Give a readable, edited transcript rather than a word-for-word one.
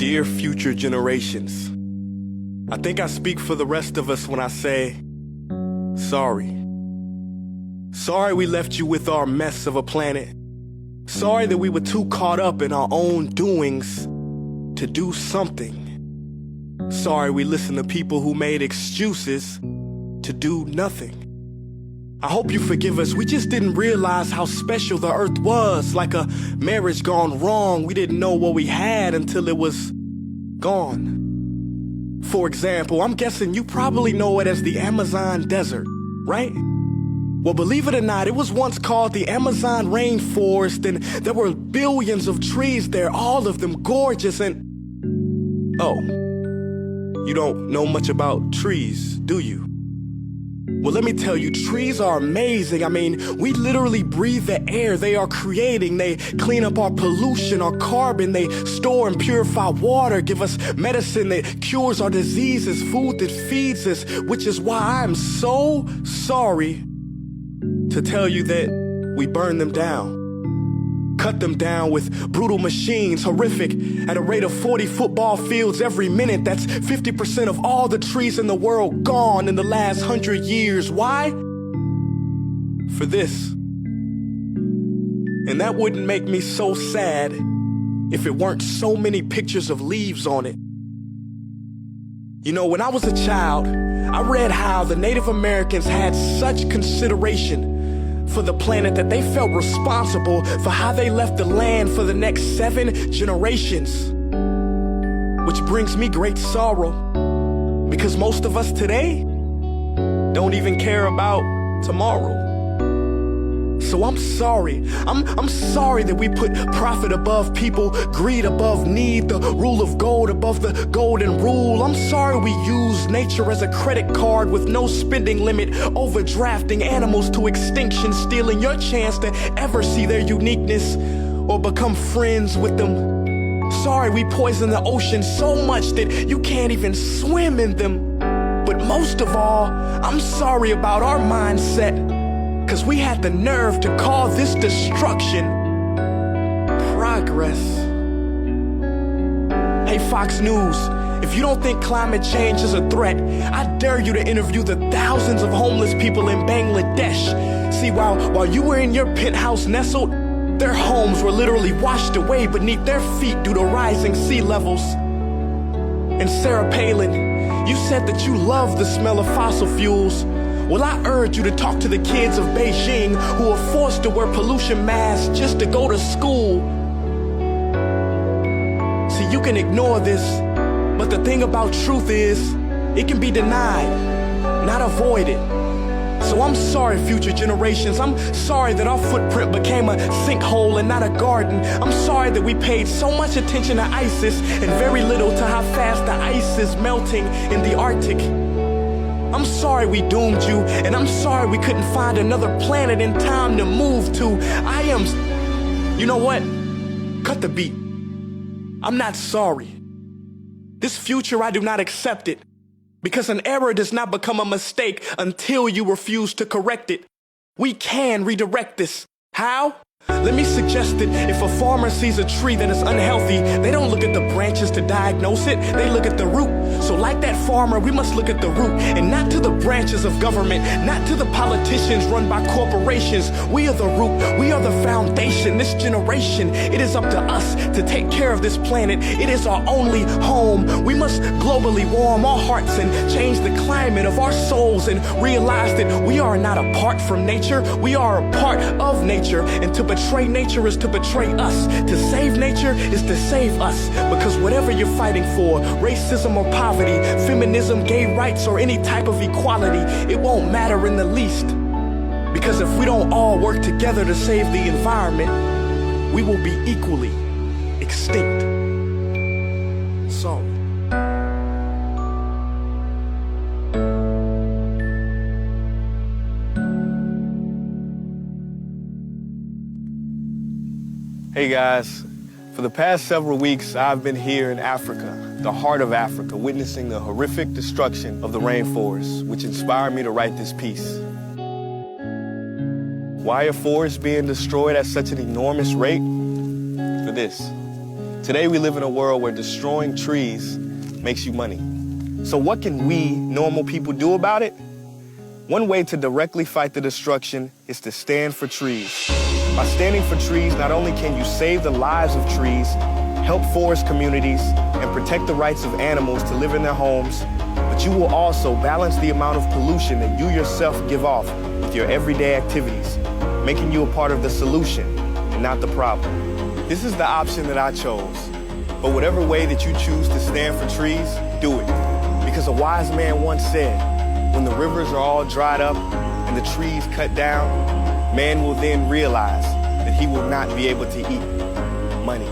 Dear future generations, I think I speak for the rest of us when I say, sorry. Sorry we left you with our mess of a planet. Sorry that we were too caught up in our own doings to do something. Sorry we listened to people who made excuses to do nothing. I hope you forgive us. We just didn't realize how special the earth was. Like a marriage gone wrong, we didn't know what we had until it was gone. For example, I'm guessing you probably know it as the Amazon desert, right? Well, believe it or not, it was once called the Amazon rainforest, and there were billions of trees there, all of them gorgeous. And oh, you don't know much about trees, do you? Well, let me tell you, trees are amazing. I mean, we literally breathe the air they are creating. They clean up our pollution, our carbon. They store and purify water, give us medicine that cures our diseases, food that feeds us, which is why I'm so sorry to tell you that we burn them down. Cut them down with brutal machines, horrific, at a rate of 40 football fields every minute. That's 50% of all the trees in the world gone in the last 100 years. Why? For this. And that wouldn't make me so sad if it weren't so many pictures of leaves on it. You know, when I was a child, I read how the Native Americans had such consideration for the planet that they felt responsible for how they left the land for the next 7 generations. Which brings me great sorrow, because most of us today don't even care about tomorrow. So I'm sorry. I'm sorry that we put profit above people, greed above need, the rule of gold above the golden rule. I'm sorry we use nature as a credit card with no spending limit, overdrafting animals to extinction, stealing your chance to ever see their uniqueness or become friends with them. Sorry we poison the ocean so much that you can't even swim in them. But most of all, I'm sorry about our mindset, 'cause we had the nerve to call this destruction progress. Hey Fox News, if you don't think climate change is a threat, I dare you to interview the thousands of homeless people in Bangladesh. See, while you were in your penthouse nestled, their homes were literally washed away beneath their feet due to rising sea levels. And Sarah Palin, you said that you love the smell of fossil fuels. Well, I urge you to talk to the kids of Beijing who are forced to wear pollution masks just to go to school. See, you can ignore this, but the thing about truth is, it can be denied, not avoided. So I'm sorry, future generations. I'm sorry that our footprint became a sinkhole and not a garden. I'm sorry that we paid so much attention to ISIS and very little to how fast the ice is melting in the Arctic. I'm sorry we doomed you, and I'm sorry we couldn't find another planet in time to move to. You know what? Cut the beat. I'm not sorry. This future, I do not accept it, because an error does not become a mistake until you refuse to correct it. We can redirect this. How? Let me suggest that if a farmer sees a tree that is unhealthy, they don't look at the branches to diagnose it, they look at the root. So like that farmer, we must look at the root, and not to the branches of government, not to the politicians run by corporations. We are the root, we are the foundation. This generation, it is up to us to take care of this planet. It is our only home. We must globally warm our hearts and change the climate of our souls and realize that we are not apart from nature, we are a part of nature. And to betray nature is to betray us. To save nature is to save us. Because whatever you're fighting for, racism or poverty, feminism, gay rights, or any type of equality, it won't matter in the least. Because if we don't all work together to save the environment, we will be equally extinct. Sorry. Hey guys, for the past several weeks, I've been here in Africa, the heart of Africa, witnessing the horrific destruction of the rainforest, which inspired me to write this piece. Why are forests being destroyed at such an enormous rate? For this. Today we live in a world where destroying trees makes you money. So what can we, normal people, do about it? One way to directly fight the destruction is to stand for trees. By standing for trees, not only can you save the lives of trees, help forest communities, and protect the rights of animals to live in their homes, but you will also balance the amount of pollution that you yourself give off with your everyday activities, making you a part of the solution and not the problem. This is the option that I chose. But whatever way that you choose to stand for trees, do it. Because a wise man once said, when the rivers are all dried up and the trees cut down, man will then realize that he will not be able to eat money.